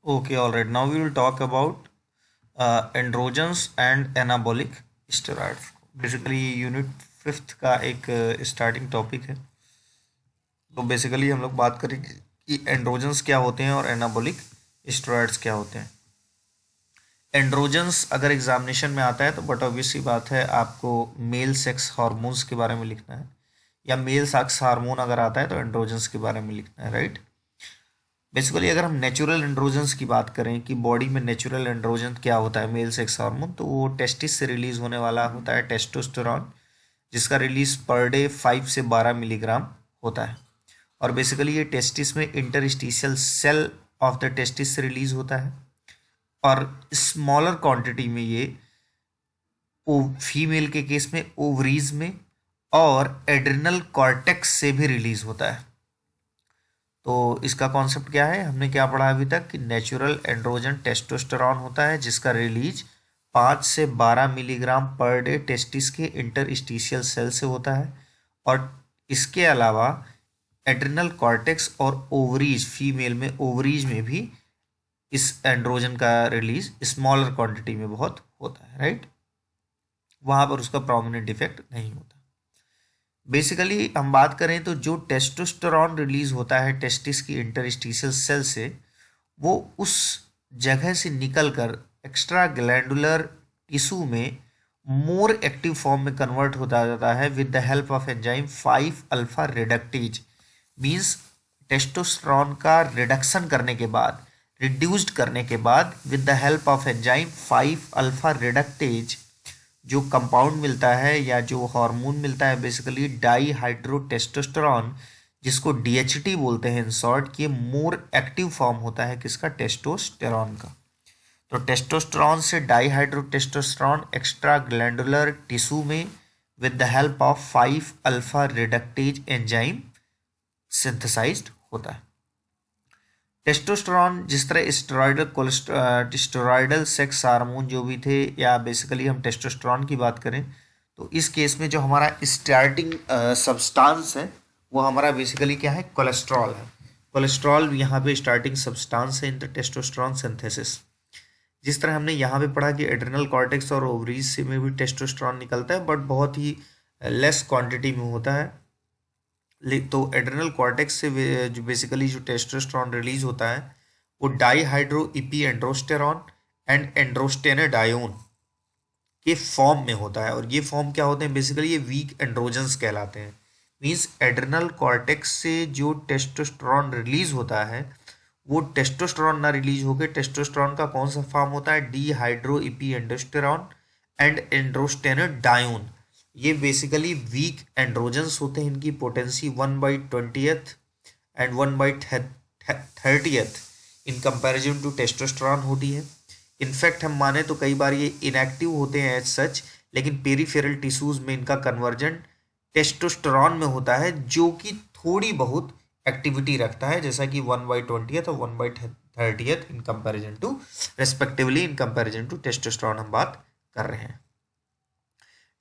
Okay, all right. Now we will talk about androgens and anabolic steroids. Basically unit fifth का एक starting topic है। तो basically हम लोग बात करेंगे कि एंड्रोजन्स क्या होते हैं और एनाबॉलिक स्टेरॉइड्स क्या होते हैं। एंड्रोजन्स अगर एग्जामिनेशन में आता है तो बट ऑब्वियस सी बात है आपको मेल सेक्स हार्मोन्स के बारे में लिखना है, या मेल सेक्स हार्मोन अगर आता है तो एंड्रोजन्स के बारे में लिखना है, राइट। बेसिकली अगर हम नेचुरल एंड्रोजन्स की बात करें कि बॉडी में नेचुरल एंड्रोजन क्या होता है मेल सेक्स हार्मोन, तो वो टेस्टिस से रिलीज होने वाला होता है टेस्टोस्टेरॉन, जिसका रिलीज पर डे 5 से 12 मिलीग्राम होता है। और बेसिकली ये टेस्टिस में interstitial cell of the testis से रिलीज होता है, और स्मॉलर क्वांटिटी में ये फीमेल के केस में ओवरीज में और एड्रिनल कॉर्टेक्स से भी रिलीज होता है। तो इसका कॉन्सेप्ट क्या है, हमने क्या पढ़ा अभी तक कि नेचुरल एंड्रोजन टेस्टोस्टेरॉन होता है जिसका रिलीज 5 से 12 मिलीग्राम पर डे टेस्टिस के इंटरस्टिशियल सेल से होता है, और इसके अलावा एड्रिनल कॉर्टेक्स और ओवरीज, फीमेल में ओवरीज में भी इस एंड्रोजन का रिलीज स्मॉलर क्वांटिटी में बहुत होता है, राइट। वहाँ पर उसका प्रोमिनेंट इफेक्ट नहीं होता। बेसिकली हम बात करें तो जो टेस्टोस्टेरॉन रिलीज होता है टेस्टिस की इंटरस्टिशियल सेल से, वो उस जगह से निकलकर एक्स्ट्रा ग्लैंडुलर टिश्यू में मोर एक्टिव फॉर्म में कन्वर्ट होता जाता है with the help of enzyme 5 alpha reductase. Means testosterone का रिडक्शन करने के बाद, रिड्यूस्ड करने के बाद with the help of enzyme 5 alpha reductase जो कंपाउंड मिलता है या जो हार्मोन मिलता है बेसिकली डाई हाइड्रोटेस्टोस्टेरॉन, जिसको डीएचटी बोलते हैं इन शॉर्ट, कि मोर एक्टिव फॉर्म होता है किसका, टेस्टोस्टेरॉन का। तो टेस्टोस्टेरॉन से dihydrotestosterone extraglandular tissue में with the help of 5 alpha reductase enzyme synthesized होता है। टेस्टोस्टेरॉन जिस तरह स्टेरॉयडल सेक्स हार्मोन जो भी थे, या बेसिकली हम टेस्टोस्टेरॉन की बात करें तो इस केस में जो हमारा स्टार्टिंग सब्सटेंस है वो हमारा बेसिकली क्या है, कोलेस्ट्रॉल है। कोलेस्ट्रॉल यहाँ पे स्टार्टिंग सब्सटेंस है इन द टेस्टोस्टेरॉन सिंथेसिस। जिस तरह हमने यहाँ पे पढ़ा कि एड्रिनल कॉर्टेक्स और ओवरीज से में भी टेस्टोस्टेरॉन निकलता है, बट बहुत ही लेस क्वांटिटी में होता है। तो एड्रेनल कॉर्टेक्स से जो बेसिकली जो टेस्टोस्टेरॉन रिलीज होता है वो डाई हाइड्रो इपी एंड्रोस्टेरॉन एंड एंड्रोस्टेनाडायोन के फॉर्म में होता है। और ये फॉर्म क्या होते हैं, बेसिकली ये वीक एंड्रोजन्स कहलाते हैं। मींस एड्रेनल कॉर्टेक्स से जो टेस्टोस्टेरॉन रिलीज होता है वो टेस्टोस्टेरॉन ना रिलीज होकर टेस्टोस्टेरॉन का कौन सा फॉर्म होता है, dehydroepiandrosterone and androstenedione. ये बेसिकली वीक एंड्रोजन्स होते हैं, इनकी potency 1/20th and 1/30th in comparison to testosterone होती है। इनफैक्ट हम माने तो कई बार ये इनएक्टिव होते हैं एज सच, लेकिन पेरीफेरल टिश्यूज में इनका कन्वर्जन टेस्टोस्टेरॉन में होता है जो कि थोड़ी बहुत एक्टिविटी रखता है, जैसा कि 1/20th और 1/30th in comparison to respectively in comparison to testosterone हम बात कर रहे हैं।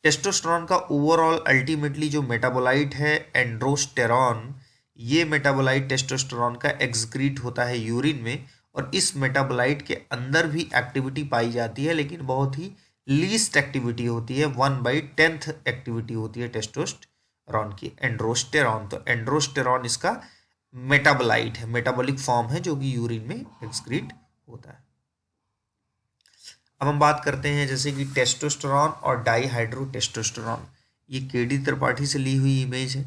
टेस्टोस्टेरॉन का ओवरऑल अल्टीमेटली जो मेटाबोलाइट है एंड्रोस्टेरॉन, ये मेटाबोलाइट टेस्टोस्टेरॉन का एक्सक्रीट होता है यूरिन में, और इस मेटाबोलाइट के अंदर भी एक्टिविटी पाई जाती है, लेकिन बहुत ही लीस्ट एक्टिविटी होती है, 1/10th एक्टिविटी होती है टेस्टोस्टेरॉन की। एंड्रोस्टेरॉन, तो एंड्रोस्टेरॉन इसका मेटाबोलाइट है, मेटाबॉलिक फॉर्म है जो कि यूरिन में एक्सक्रीट होता है। अब हम बात करते हैं जैसे कि टेस्टोस्टेरॉन और डाईहाइड्रोटेस्टोस्टेरॉन। ये केडी त्रिपाठी से ली हुई इमेज है।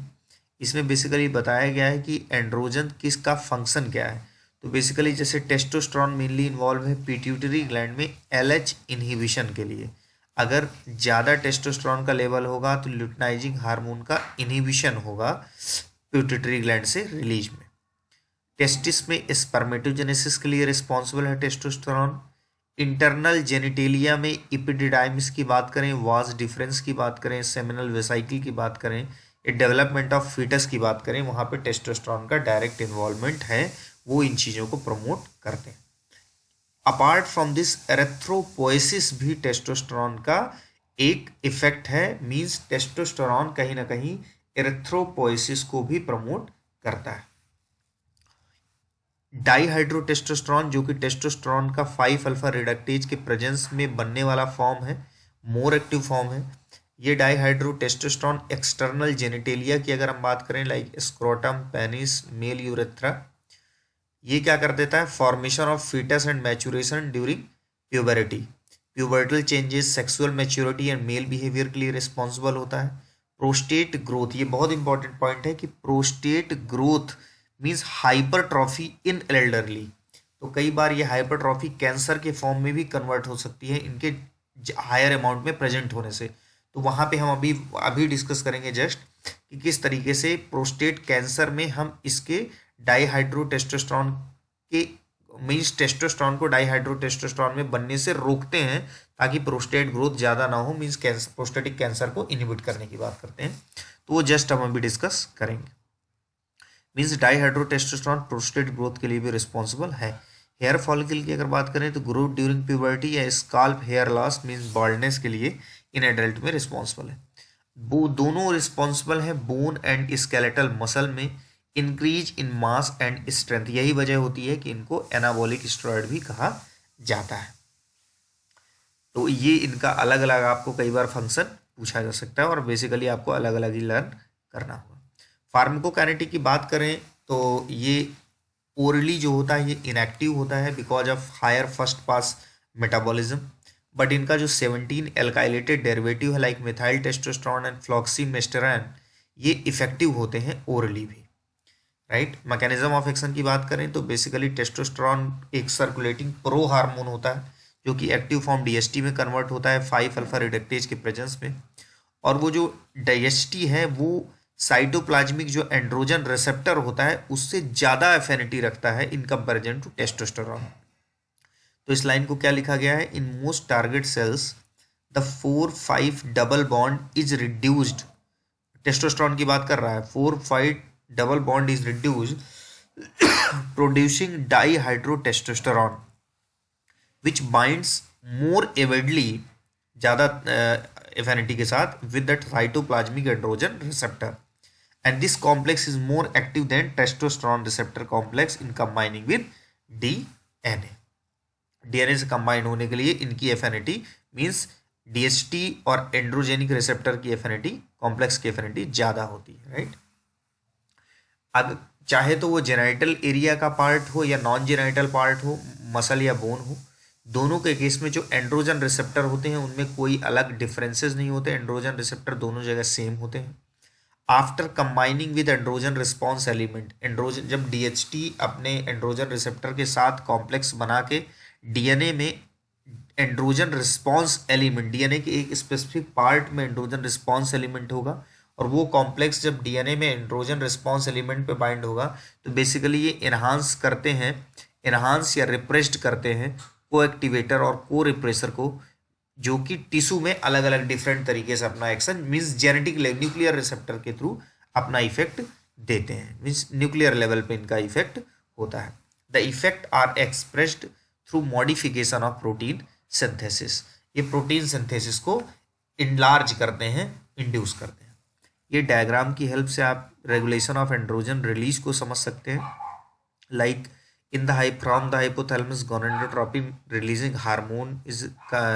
इसमें बेसिकली बताया गया है कि एंड्रोजन किसका फंक्शन क्या है। तो बेसिकली जैसे टेस्टोस्टेरॉन मेनली इन्वॉल्व है पिट्यूटरी ग्लैंड में एलएच इनहिबिशन के लिए। अगर ज़्यादा टेस्टोस्टेरॉन का लेवल होगा तो ल्यूटिनाइजिंग हार्मोन का इनहिबिशन होगा पिट्यूटरी ग्लैंड से रिलीज में। टेस्टिस में स्पर्मेटोजेनेसिस के लिए रिस्पॉन्सिबल है टेस्टोस्टेरॉन। इंटरनल जेनिटेलिया में इपिडिडाइमिस की बात करें, वाज डिफरेंस की बात करें, सेमिनल वेसाइकिल की बात करें, डेवलपमेंट ऑफ फीटस की बात करें, वहाँ पे टेस्टोस्टेरॉन का डायरेक्ट इन्वॉल्वमेंट है, वो इन चीज़ों को प्रमोट करते हैं। अपार्ट फ्रॉम दिस एरेथ्रोपोएसिस भी टेस्टोस्टेरॉन का एक इफेक्ट है। मींस टेस्टोस्टेरॉन कहीं ना कहीं एरेथ्रोपोएसिस को भी प्रमोट करता है। डाईहाइड्रोटेस्टोस्टेरोन जो कि टेस्टोस्टेरोन का 5 अल्फा रिडक्टेज के प्रेजेंस में बनने वाला फॉर्म है, मोर एक्टिव फॉर्म है। ये डाईहाइड्रोटेस्टोस्टेरोन एक्सटर्नल जेनिटेलिया की अगर हम बात करें like scrotum, penis, male urethra, ये क्या कर देता है, formation of foetus and maturation during puberty, pubertal changes, sexual maturity and male behaviour के लिए रिस्पॉन्सिबल होता है। प्रोस्टेट ग्रोथ, ये बहुत इंपॉर्टेंट पॉइंट है कि प्रोस्टेट ग्रोथ मीन्स हाइपरट्रॉफी इन एल्डरली। तो कई बार ये हाइपरट्रॉफी कैंसर के फॉर्म में भी कन्वर्ट हो सकती है इनके हायर अमाउंट में प्रेजेंट होने से। तो वहाँ पे हम अभी अभी डिस्कस करेंगे जस्ट कि किस तरीके से प्रोस्टेट कैंसर में हम इसके डाईहाइड्रोटेस्टोस्टेरोन के मीन्स टेस्टोस्टेरोन को डाईहाइड्रोटेस्टोस्टेरोन में बनने से रोकते हैं ताकि प्रोस्टेट ग्रोथ ज़्यादा ना हो, मीन्स कैंसर, प्रोस्टेटिक कैंसर को इनहिबिट करने की बात करते हैं। तो वो जस्ट हम अभी डिस्कस करेंगे। मीन्स डाईहाइड्रोटेस्टोस्टेरोन प्रोस्टेट ग्रोथ के लिए भी रिस्पॉन्सिबल है। हेयर फॉलिकल की अगर बात करें तो ग्रोथ ड्यूरिंग प्यूबर्टी या scalp hair loss means baldness के लिए इन एडल्ट में रिस्पॉन्सिबल है। वो दोनों रिस्पॉन्सिबल है बोन एंड स्केलेटल मसल में increase in mass and strength. यही वजह होती है कि इनको एनाबॉलिक स्टेरॉइड भी कहा जाता है। तो ये इनका अलग अलग आपको कई बार फंक्शन पूछा जा सकता है और बेसिकली आपको अलग अलग ही लर्न करना होगा। फार्माकोकाइनेटिक की बात करें तो ये ओरली जो होता है ये इनएक्टिव होता है because of higher first pass metabolism, but इनका जो 17 एल्काइलेटेड डेरिवेटिव है like methyl testosterone and fluoxymesterone ये इफेक्टिव होते हैं ओरली भी, राइट। मैकेनिज्म ऑफ एक्शन की बात करें तो बेसिकली टेस्टोस्टेरोन एक सर्कुलेटिंग प्रो हार्मोन होता है जो कि एक्टिव फॉर्म डीएसटी में कन्वर्ट होता है 5 अल्फा रिडक्टेज के प्रेजेंस में, और वो जो डीएसटी है वो साइटोप्लाज्मिक जो एंड्रोजन रिसेप्टर होता है उससे ज़्यादा एफिनिटी रखता है इन कंपैरिजन टू टेस्टोस्टेरोन। तो इस लाइन को क्या लिखा गया है, in most target cells the 4-5 double bond is reduced, testosterone की बात कर रहा है, 4-5 double bond is reduced producing dihydrotestosterone which binds more avidly, ज़्यादा एफिनिटी के साथ with that cytoplasmic androgen receptor, and this complex is more active than testosterone receptor complex in combining with DNA. DNA से combine होने के लिए इनकी affinity means DST और androgenic receptor की एफिनिटी, कॉम्प्लेक्स की एफिनिटी ज़्यादा होती है, राइट। अब चाहे तो वो जेनाइटल एरिया का पार्ट हो या नॉन जेनाइटल पार्ट हो, मसल या बोन हो, दोनों के केस में जो एंड्रोजन रिसेप्टर होते हैं उनमें कोई अलग डिफरेंसेस नहीं होते, एंड्रोजन रिसेप्टर दोनों जगह सेम होते हैं। After combining with androgen response element, androgen जब डीएचटी अपने एंड्रोजन रिसेप्टर के साथ कॉम्प्लेक्स बना के डीएनए में एंड्रोजन रिस्पॉन्स एलिमेंट, डीएनए के एक स्पेसिफिक पार्ट में एंड्रोजन रिस्पॉन्स एलिमेंट होगा और वो कॉम्प्लेक्स जब डीएनए में एंड्रोजन रिस्पॉन्स एलिमेंट पे बाइंड होगा तो बेसिकली ये इन्हांस करते हैं, इन्हांस या रिप्रेस्ड करते हैं को एक्टिवेटर और को रिप्रेसर को, जो कि टिश्यू में अलग अलग डिफरेंट तरीके से अपना action means genetic nuclear receptor के थ्रू अपना इफेक्ट देते हैं, मीन्स न्यूक्लियर लेवल पे इनका इफेक्ट होता है। The effect are expressed through modification of protein synthesis, ये प्रोटीन सिंथेसिस को इनलार्ज करते हैं, इंड्यूस करते हैं। ये डायग्राम की हेल्प से आप रेगुलेशन ऑफ एंड्रोजन रिलीज को समझ सकते हैं, like in the from the hypothalamus gonadotropin releasing hormone is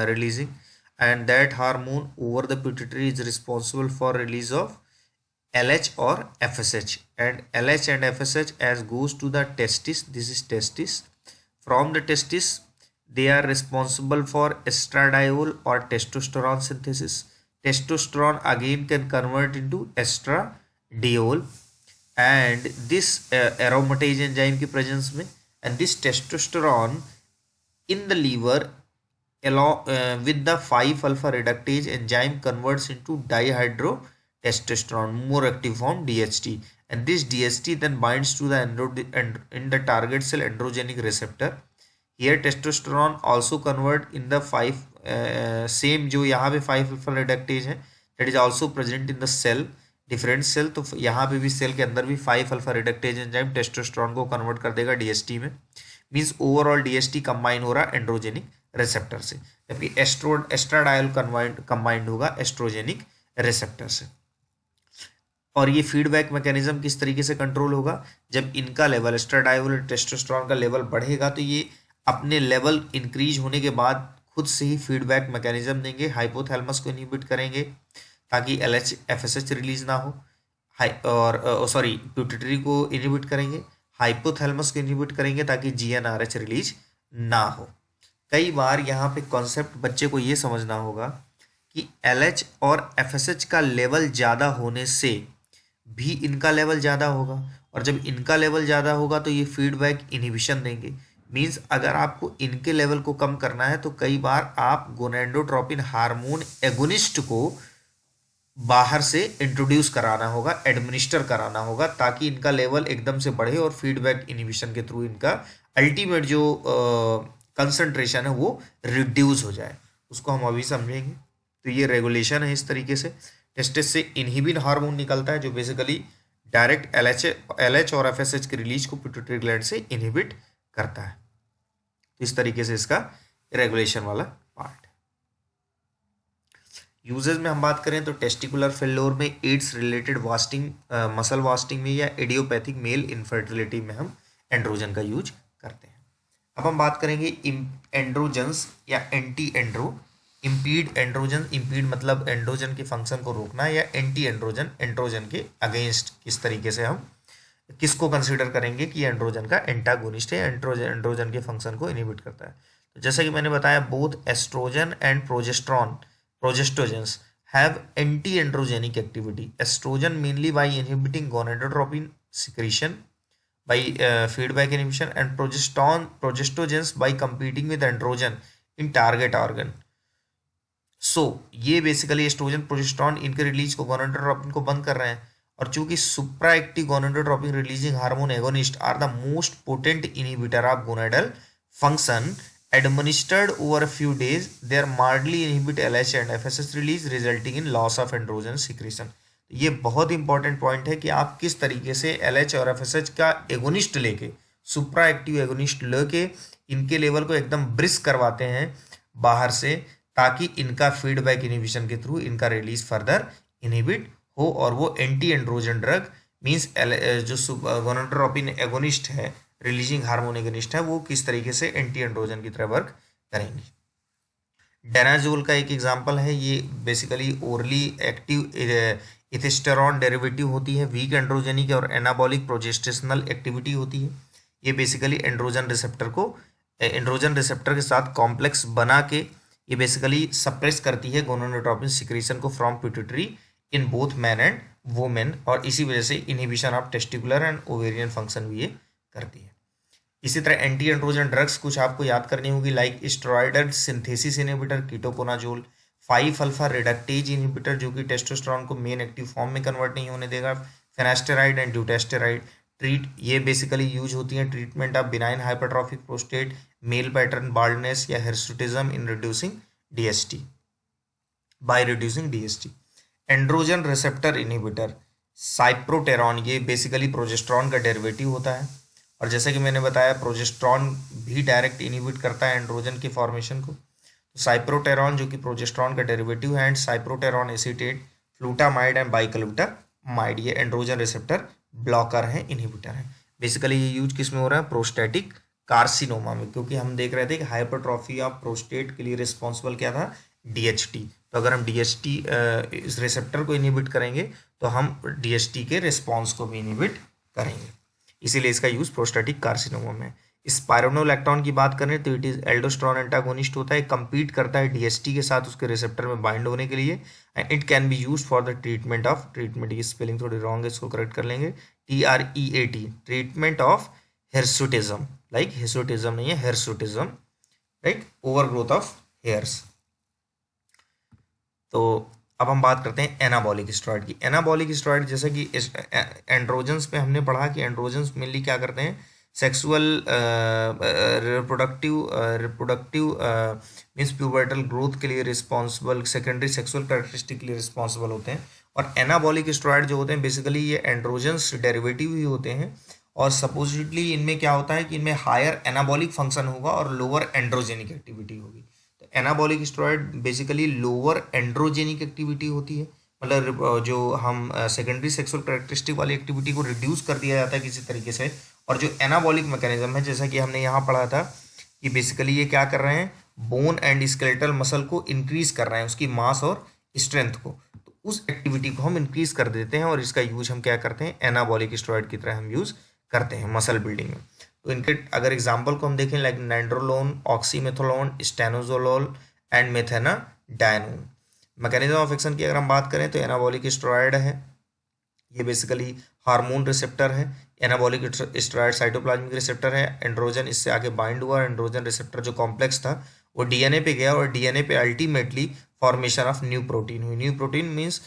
releasing, and that hormone over the pituitary is responsible for release of LH or FSH, and LH and FSH as goes to the testis, this is testis, from the testis they are responsible for estradiol or testosterone synthesis, testosterone again can convert into estradiol and this aromatase enzyme की presence में, and this testosterone in the liver along with the 5 alpha reductase enzyme converts into dihydrotestosterone, more active form DHT, and this DHT then binds to the in the target cell androgenic receptor. Here testosterone also convert in the 5 same जो यहाँ पे 5 alpha reductase है that is also present in the cell different cell, तो यहाँ पे भी cell के अंदर भी 5 अल्फा रिडक्टेज एंजाइम टेस्टोस्टेरोन को कन्वर्ट कर देगा डीएसटी में, मींस ओवरऑल डीएसटी कंबाइन हो रहा एंड्रोजेनिक रिसेप्टर से, जबकि एस्ट्राडायल कंबाइंड होगा एस्ट्रोजेनिक रिसेप्टर से। और ये फीडबैक मैकेनिज्म किस तरीके से कंट्रोल होगा, जब इनका लेवल एस्ट्राडायोल और टेस्टोस्टेरोन का लेवल बढ़ेगा तो ये अपने लेवल इंक्रीज होने के बाद खुद से ही फीडबैक मैकेनिज्म देंगे, हाइपोथैलेमस को इनहिबिट करेंगे ताकि LH FSH रिलीज ना हो, और सॉरी पिट्यूटरी को इनहिबिट करेंगे, हाइपोथैलेमस को इनहिबिट करेंगे ताकि GnRH रिलीज ना हो। कई बार यहाँ पे कॉन्सेप्ट बच्चे को ये समझना होगा कि LH और FSH का लेवल ज़्यादा होने से भी इनका लेवल ज़्यादा होगा, और जब इनका लेवल ज़्यादा होगा तो ये फीडबैक इनहिबिशन देंगे। मीन्स अगर आपको इनके लेवल को कम करना है तो कई बार आप गोनेडोट्रोपिन हार्मोन एगोनिस्ट को बाहर से इंट्रोड्यूस कराना होगा, एडमिनिस्टर कराना होगा, ताकि इनका लेवल एकदम से बढ़े और फीडबैक इनहिबिशन के थ्रू इनका अल्टीमेट जो कंसंट्रेशन है वो रिड्यूस हो जाए, उसको हम अभी समझेंगे। तो ये रेगुलेशन है इस तरीके से। टेस्टिस से इनहिबिन हार्मोन निकलता है जो बेसिकली डायरेक्ट LH और FSH के रिलीज को पिट्यूटरी ग्लैंड से इनहिबिट करता है। तो इस तरीके से इसका रेगुलेशन वाला पार्ट। यूजेस में हम बात करें तो टेस्टिकुलर फेल्योर में, AIDS related wasting, muscle wasting में, या इडियोपैथिक मेल इनफर्टिलिटी में हम एंड्रोजन का यूज करते हैं। अब हम बात करेंगे एंड्रोजन्स या anti andro. Impede androgen, impede मतलब एंड्रोजन के फंक्शन को रोकना, या एंटी एंड्रोजन, एंड्रोजन के अगेंस्ट किस तरीके से हम किसको कंसीडर करेंगे कि एंड्रोजन का एंटागोनिस्ट है, एंड्रोजन के फंक्शन को इनहिबिट करता है। तो जैसा कि मैंने बताया, both oestrogen and progestogens have anti androgenic activity. Oestrogen mainly by inhibiting gonadotrophin secretion by feedback inhibition, and progestogens by competing with androgen in target organ. So ये बेसिकली एस्ट्रोजन प्रोजेस्टेरॉन इनके release को, gonadotrophin को बंद कर रहे हैं, और चूंकि supra active gonadotrophin releasing hormone agonist are the most potent inhibitor of gonadal function administered over a few days, they are mildly inhibit LH and FSH release resulting in loss of androgen secretion. ये बहुत important point है कि आप किस तरीके से LH और FSH का एगोनिस्ट लेके, सुप्रा एक्टिव एगोनिस्ट लेके इनके लेवल को एकदम ब्रिस्क करवाते हैं बाहर से, ताकि इनका फीडबैक इनहिबिशन के थ्रू इनका रिलीज फर्दर इनहिबिट हो, और वो एंटी एंड्रोजन ड्रग मीन्स जो गोनाडोट्रोपिन एगोनिस्ट है, रिलीजिंग हार्मोन एगोनिस्ट है, वो किस तरीके से एंटी एंड्रोजन की तरह वर्क करेंगे। डेनाजोल का एक एग्जांपल है, ये बेसिकली ओरली एक्टिव इथेस्टेरॉन डेरिवेटिव होती है, वीक एंड्रोजेनिक और एनाबॉलिक प्रोजेस्टेशनल एक्टिविटी होती है। ये बेसिकली एंड्रोजन रिसेप्टर के साथ कॉम्प्लेक्स बना के ये बेसिकली सप्रेस करती है गोनाडोट्रोपिन सिक्रीशन को from pituitary in both man and women, और इसी वजह से inhibition of testicular and ovarian function भी ये करती है। इसी तरह एंटी एंड्रोजन ड्रग्स कुछ आपको याद करनी होगी, like steroid synthesis inhibitor ketoconazole, 5 alpha reductase inhibitor जो कि टेस्टोस्टेरोन को मेन एक्टिव फॉर्म में कन्वर्ट नहीं होने देगा, फिनास्टेराइड एंड ड्यूटेस्टेराइड ये बेसिकली यूज होती हैं treatment of benign hypertrophic prostate, male pattern baldness या hirsutism in reducing DST by reducing DST। Androgen receptor inhibitor cyproterone, ये बेसिकली प्रोजेस्टेरॉन का डेरिवेटिव होता है, और जैसे कि मैंने बताया प्रोजेस्टेरॉन भी डायरेक्ट इनहिबिट करता है एंड्रोजन की फॉर्मेशन को। तो साइप्रोटेरॉन जो कि प्रोजेस्टेरॉन का डेरिवेटिव है, एंड साइप्रोटेरॉन एसीटेट, फ्लूटामाइड एंड बाइक्लूटामाइड, ये एंड्रोजन रिसेप्टर ब्लॉकर हैं, इनहिबिटर हैं। बेसिकली ये यूज किस में हो रहा है, प्रोस्टेटिक कार्सिनोमा में, क्योंकि हम देख रहे थे कि हाइपरट्रॉफी ऑफ प्रोस्टेट के लिए रिस्पॉन्सिबल क्या था, DHT। तो अगर हम DHT इस रिसेप्टर को इनहिबिट करेंगे तो हम DHT के रिस्पॉन्स को भी इनहिबिट करेंगे, इसीलिए इसका यूज प्रोस्टेटिक कार्सिनोमा में। स्पाइरोनोलैक्टोन की बात करें तो इट इज एल्डोस्टेरोन एंटागोनिस्ट होता है, कंपीट करता है DHT के साथ उसके रिसेप्टर में बाइंड होने के लिए, and it can be use for the treatment की स्पेलिंग थोड़ी रॉन्ग है, इसको करेक्ट कर लेंगे, TREAT, treatment of hirsutism, like hirsutism नहीं है, hirsutism, right, overgrowth of hairs. तो अब हम बात करते हैं एनाबॉलिक स्टेरॉइड की। एनाबॉलिक स्टेरॉइड जैसे कि एंड्रोजन्स में हमने पढ़ा कि एंड्रोजन्स मेनली क्या करते हैं, sexual reproductive means pubertal growth के लिए रिस्पॉन्सिबल, सेकेंडरी सेक्सुअल कैरेक्टरिस्टिक के लिए रिस्पॉन्सिबल होते हैं, और एनाबॉलिक स्टेरॉइड जो होते हैं बेसिकली ये एंड्रोजन्स डेरिवेटिव ही होते हैं, और सपोजिटली इनमें क्या होता है कि इनमें हायर एनाबॉलिक फंक्शन होगा और लोअर एंड्रोजेनिक एक्टिविटी होगी। तो anabolic steroid basically lower androgenic activity होती है, मतलब जो हम सेकेंडरी सेक्सुअल कैरेक्टरिस्टिक वाली एक्टिविटी को रिड्यूस कर दिया जाता है किसी तरीके से। और जो एनाबॉलिक मैकेनिज्म है, जैसा कि हमने यहाँ पढ़ा था कि बेसिकली ये क्या कर रहे हैं, बोन एंड स्केलेटल मसल को इंक्रीज कर रहे हैं, उसकी मास और स्ट्रेंथ को। तो उस एक्टिविटी को हम इंक्रीज कर देते हैं और इसका यूज हम क्या करते हैं, एनाबॉलिक स्टेरॉइड की तरह हम यूज करते हैं मसल बिल्डिंग में। तो इनके अगर एग्जाम्पल को हम देखें, like nandrolone, oxymetholone, stanozolol and methandienone. Mechanism of action की अगर हम बात करें तो एनाबॉलिक स्टेरॉइड है, ये बेसिकली हार्मोन रिसेप्टर है। एनाबॉलिक स्टेरॉइड साइटोप्लाज्मिक रिसेप्टर है। एंड्रोजन इससे आगे बाइंड हुआ, एंड्रोजन रिसेप्टर जो कॉम्प्लेक्स था वो डीएनए पे गया और डीएनए पे ultimately formation of new protein हुई। न्यू प्रोटीन मीन्स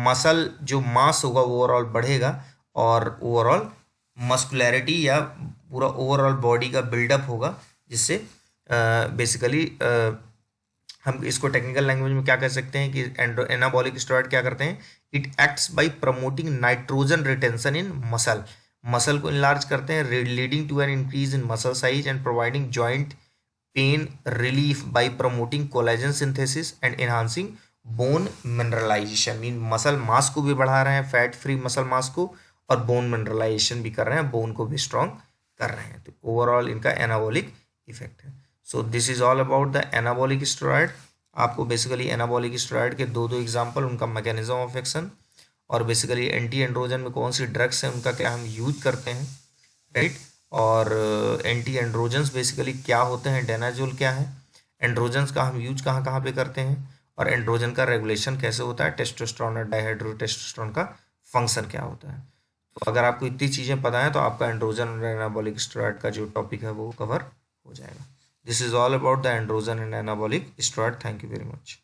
मसल जो मास होगा वो ओवरऑल बढ़ेगा और ओवरऑल मस्कुलैरिटी या पूरा ओवरऑल बॉडी का बिल्डअप होगा, जिससे बेसिकली हम इसको टेक्निकल लैंग्वेज में क्या कह सकते हैं कि एनाबॉलिक स्टेरॉइड क्या करते हैं, it acts by promoting nitrogen retention in muscle. Muscle को इनलार्ज करते हैं, leading to an increase in muscle size and providing joint pain relief by promoting collagen synthesis and enhancing bone mineralization. Mean muscle mass को भी बढ़ा रहे हैं, fat free muscle mass को, और बोन मिनरलाइजेशन भी कर रहे हैं, बोन को भी स्ट्रॉन्ग कर रहे हैं। तो ओवरऑल इनका एनाबॉलिक इफेक्ट है। So this is all about the anabolic steroid. आपको बेसिकली एनाबॉलिक स्टेरॉइड के दो एग्जांपल, उनका मैकेनिज्म ऑफ एक्शन और बेसिकली एंटी एंड्रोजन में कौन सी ड्रग्स हैं उनका क्या हम यूज करते हैं, राइट। और एंटी एंड्रोजन्स बेसिकली क्या होते हैं, डेनाजोल क्या है, एंड्रोजन्स का हम यूज कहाँ कहाँ पे करते हैं, और एंड्रोजन का रेगुलेशन कैसे होता है, टेस्टोस्टेरोन और डाइहाइड्रोटेस्टोस्टेरोन का फंक्शन क्या होता है। तो अगर आपको इतनी चीज़ें पता है तो आपका एंड्रोजन और एनाबॉलिक स्टेरॉइड का जो टॉपिक है वो कवर हो जाएगा। This is all about the androgen and anabolic steroid. Thank you very much.